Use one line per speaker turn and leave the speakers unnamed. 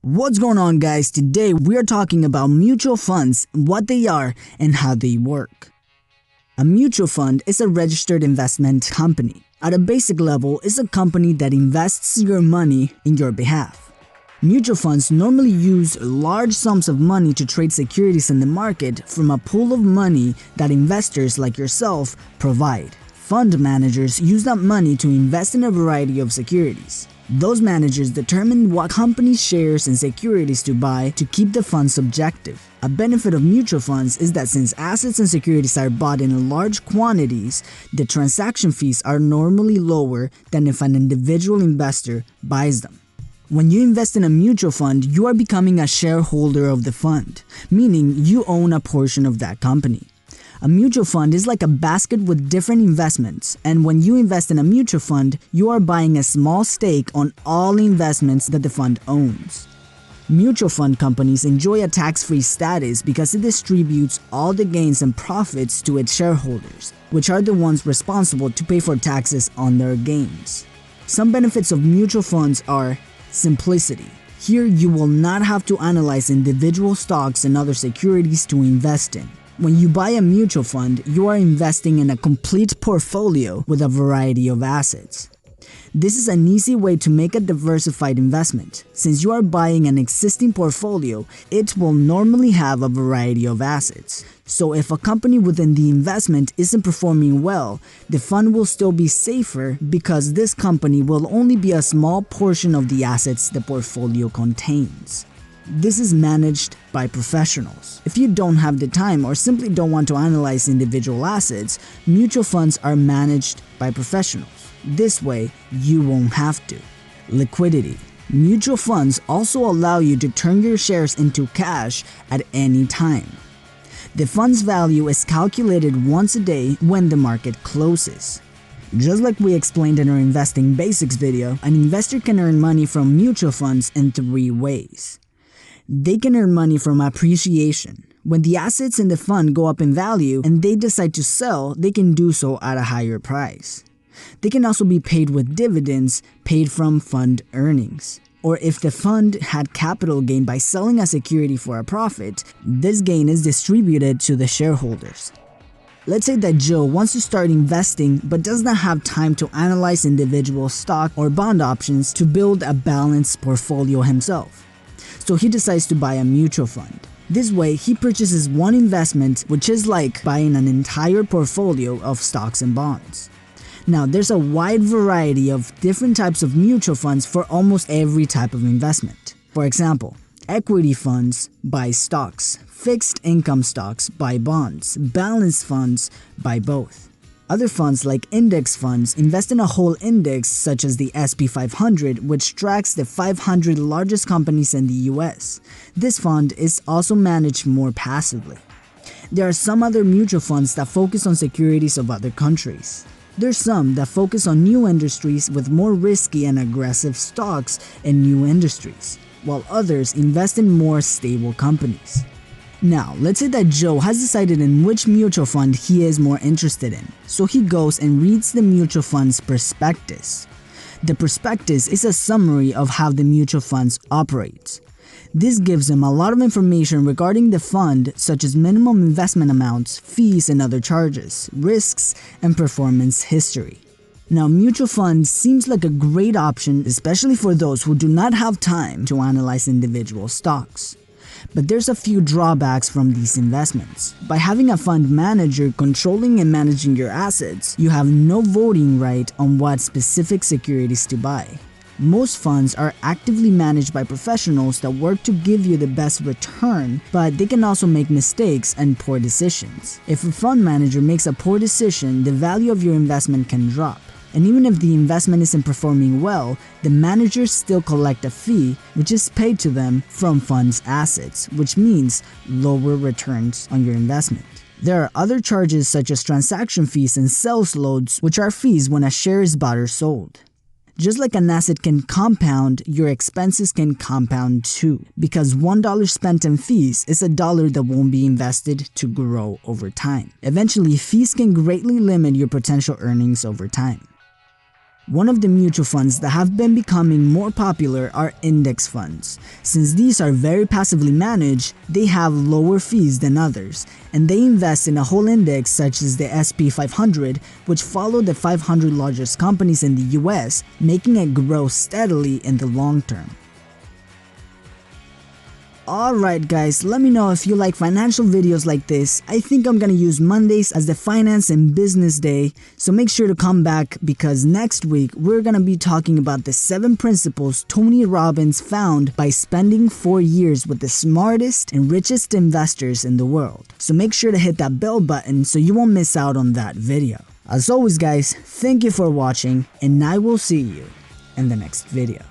What's going on, guys? Today we are talking about mutual funds, what they are and how they work. A mutual fund is a registered investment company. At a basic level, it's a company that invests your money in your behalf. Mutual funds normally use large sums of money to trade securities in the market from a pool of money that investors like yourself provide. Fund managers use that money to invest in a variety of securities. Those managers determine what companies' shares and securities to buy to keep the fund's objective. A benefit of mutual funds is that since assets and securities are bought in large quantities, the transaction fees are normally lower than if an individual investor buys them. When you invest in a mutual fund, you are becoming a shareholder of the fund, meaning you own a portion of that company. A mutual fund is like a basket with different investments, and when you invest in a mutual fund, you are buying a small stake on all investments that the fund owns. Mutual fund companies enjoy a tax-free status because it distributes all the gains and profits to its shareholders, which are the ones responsible to pay for taxes on their gains. Some benefits of mutual funds are simplicity. Here you will not have to analyze individual stocks and other securities to invest in. When you buy a mutual fund, you are investing in a complete portfolio with a variety of assets. This is an easy way to make a diversified investment. Since you are buying an existing portfolio, it will normally have a variety of assets. So if a company within the investment isn't performing well, the fund will still be safer because this company will only be a small portion of the assets the portfolio contains. This is managed by professionals. If you don't have the time or simply don't want to analyze individual assets, mutual funds are managed by professionals. This way, you won't have to. Liquidity. Mutual funds also allow you to turn your shares into cash at any time. The fund's value is calculated once a day when the market closes. Just like we explained in our Investing Basics video, an investor can earn money from mutual funds in 3 ways. They can earn money from appreciation. When the assets in the fund go up in value and they decide to sell, they can do so at a higher price. They can also be paid with dividends paid from fund earnings. Or if the fund had capital gain by selling a security for a profit, this gain is distributed to the shareholders. Let's say that Joe wants to start investing but does not have time to analyze individual stock or bond options to build a balanced portfolio himself. So he decides to buy a mutual fund. This way, he purchases one investment, which is like buying an entire portfolio of stocks and bonds. Now, there's a wide variety of different types of mutual funds for almost every type of investment. For example, equity funds buy stocks, fixed income stocks buy bonds, balanced funds buy both. Other funds like index funds invest in a whole index such as the S&P 500, which tracks the 500 largest companies in the US. This fund is also managed more passively. There are some other mutual funds that focus on securities of other countries. There's some that focus on new industries with more risky and aggressive stocks in new industries, while others invest in more stable companies. Now, let's say that Joe has decided in which mutual fund he is more interested in, so he goes and reads the mutual fund's prospectus. The prospectus is a summary of how the mutual funds operates. This gives him a lot of information regarding the fund, such as minimum investment amounts, fees and other charges, risks, and performance history. Now, mutual funds seems like a great option, especially for those who do not have time to analyze individual stocks. But there's a few drawbacks from these investments. By having a fund manager controlling and managing your assets, you have no voting right on what specific securities to buy. Most funds are actively managed by professionals that work to give you the best return, but they can also make mistakes and poor decisions. If a fund manager makes a poor decision, the value of your investment can drop. And even if the investment isn't performing well, the managers still collect a fee, which is paid to them from fund's assets, which means lower returns on your investment. There are other charges such as transaction fees and sales loads, which are fees when a share is bought or sold. Just like an asset can compound, your expenses can compound too, because $1 spent in fees is $1 that won't be invested to grow over time. Eventually, fees can greatly limit your potential earnings over time. One of the mutual funds that have been becoming more popular are index funds. Since these are very passively managed, they have lower fees than others, and they invest in a whole index such as the SP 500, which follow the 500 largest companies in the US, making it grow steadily in the long term. Alright guys, let me know if you like financial videos like this. I think I'm gonna use Mondays as the finance and business day, so make sure to come back because next week we're gonna be talking about the 7 principles Tony Robbins found by spending 4 years with the smartest and richest investors in the world. So make sure to hit that bell button so you won't miss out on that video. As always guys, thank you for watching and I will see you in the next video.